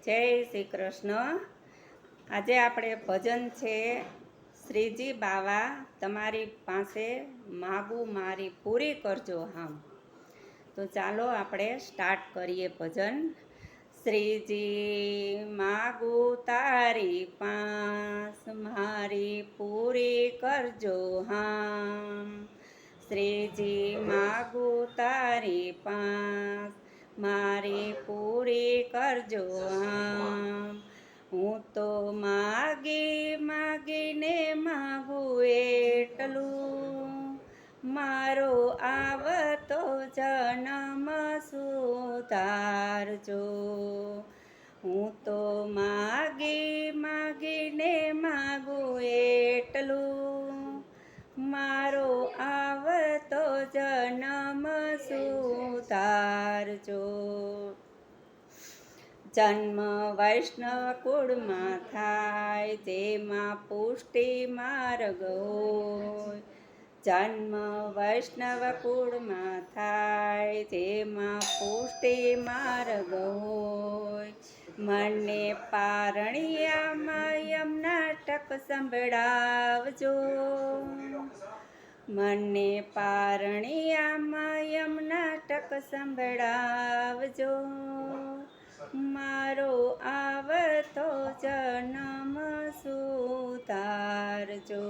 જય શ્રી કૃષ્ણ. આજે આપણે ભજન છે શ્રીજી બાવા તમારી પાસે માગું મારી પૂરી કરજો હામ. તો ચાલો આપણે સ્ટાર્ટ કરીએ ભજન. શ્રીજી માગું તારી પાસ મારી પૂરી કરજો હામ. શ્રીજી માગું તારી પાસ મારી પૂરી કરજો આમ. હું તો માગીને માગું એટલું મારો આવતો જન્મ સુધારજો. હું તો માગીને માગું એટલું મારો આવતો જન્મ સુધારજો. જન્મ વૈષ્ણવ કુળમાં થાય જેમાં પુષ્ટિ માર્ગ હોય. જન્મ વૈષ્ણવ કુળમાં થાય જેમાં પુષ્ટિ માર્ગ હોય. મને પારણિયામાં યમ નાટક સંભળાવજો. મને પારણિયામાં યમ નાટક સંભળાવજો. મારો આવતો જન્મ સુધારજો.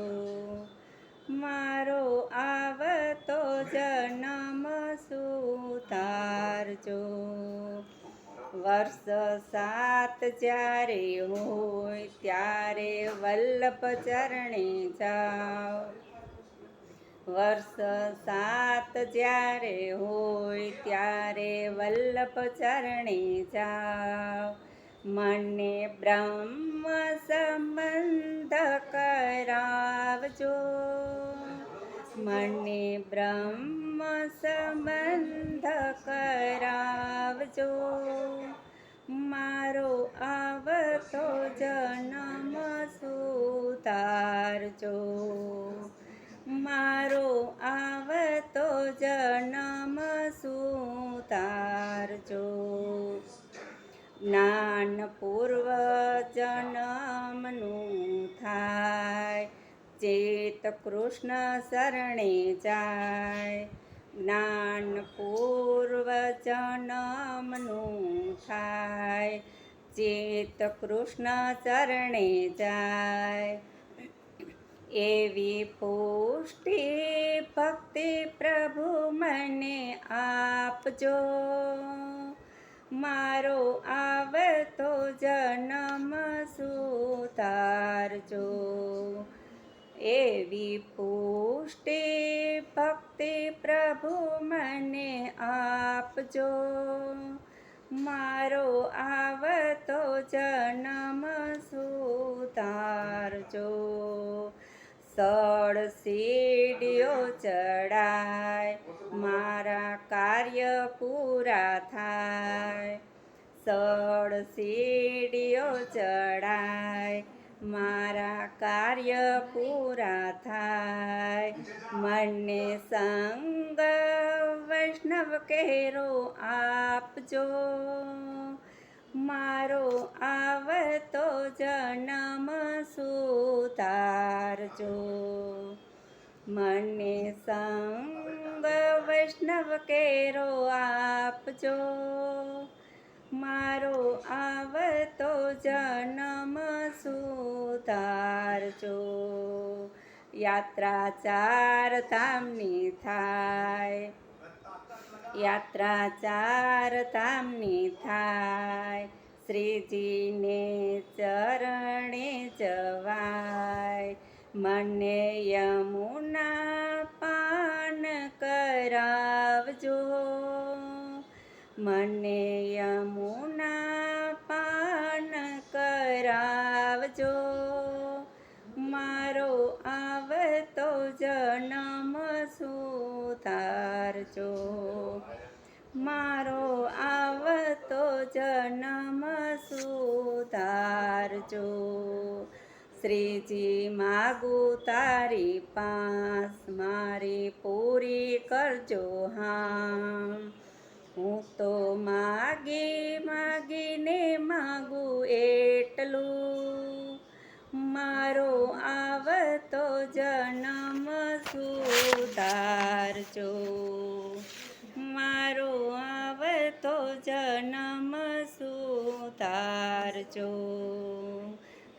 મારો આવતો જન્મ સુધારજો. વર્ષ 7 જ્યારે હોય ત્યારે વલ્લભ ચરણે જાઓ. વર્ષ 7 જ્યારે હોય ત્યારે વલ્લભ ચરણે જાઓ. મને બ્રહ્મ સંબંધ કરાવજો. મને બ્રહ્મ સંબંધ કરાવજો. મારો આવતો જન્મ સુધારજો. મારો આવતો જન્મ સુધારજો. જ્ઞાન પૂર્વ જન્મનું થાય ચેત કૃષ્ણ શરણે જાય. જ્ઞાન પૂર્વ જન્મનું થાય ચેત કૃષ્ણ શરણે જાય. એવી પુષ્ટિ ભક્તિ પ્રભુ મને આપજો. મારો આવતો જન્મ સુધારજો. એવી પુષ્ટિ ભક્તિ પ્રભુ મને આપજો. મારો આવતો જન્મ સુધારજો. 16 સીડીઓ ચડાય મારા કાર્ય પૂરા થાય. 16 સીડીઓ ચડાય મારા કાર્ય પૂરા થાય. મને સંગ વૈષ્ણવ કેરો આપજો. મારો આવતો જન્મ સુધારજો. મને સંગ વૈષ્ણવ કેરો આપજો. મારો આવતો જન્મ સુધારજો. યાત્રા 4 ધામની થાય. યાત્રા 4 ધામની થાય. શ્રીજીને ચરણે જવાય. મને યમુના પાન કરાવજો. મને યમુના પાન કરાવજો. મારો આવતો જન્મ સુધારજો. મારો આવતો જન્મ સુધારજો. શ્રીજી માગું તારી પાસ મારી પૂરી કરજો હામ. હું તો માગીને માગું જન્મ સુધારજો, મારો આવતો જન્મ સુધારજો.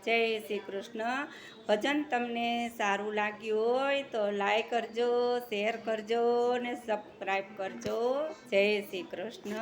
જય શ્રી કૃષ્ણ. ભજન તમને સારું લાગ્યું હોય તો લાઈક કરજો, શેર કરજો ને સબસ્ક્રાઈબ કરજો. જય શ્રી કૃષ્ણ.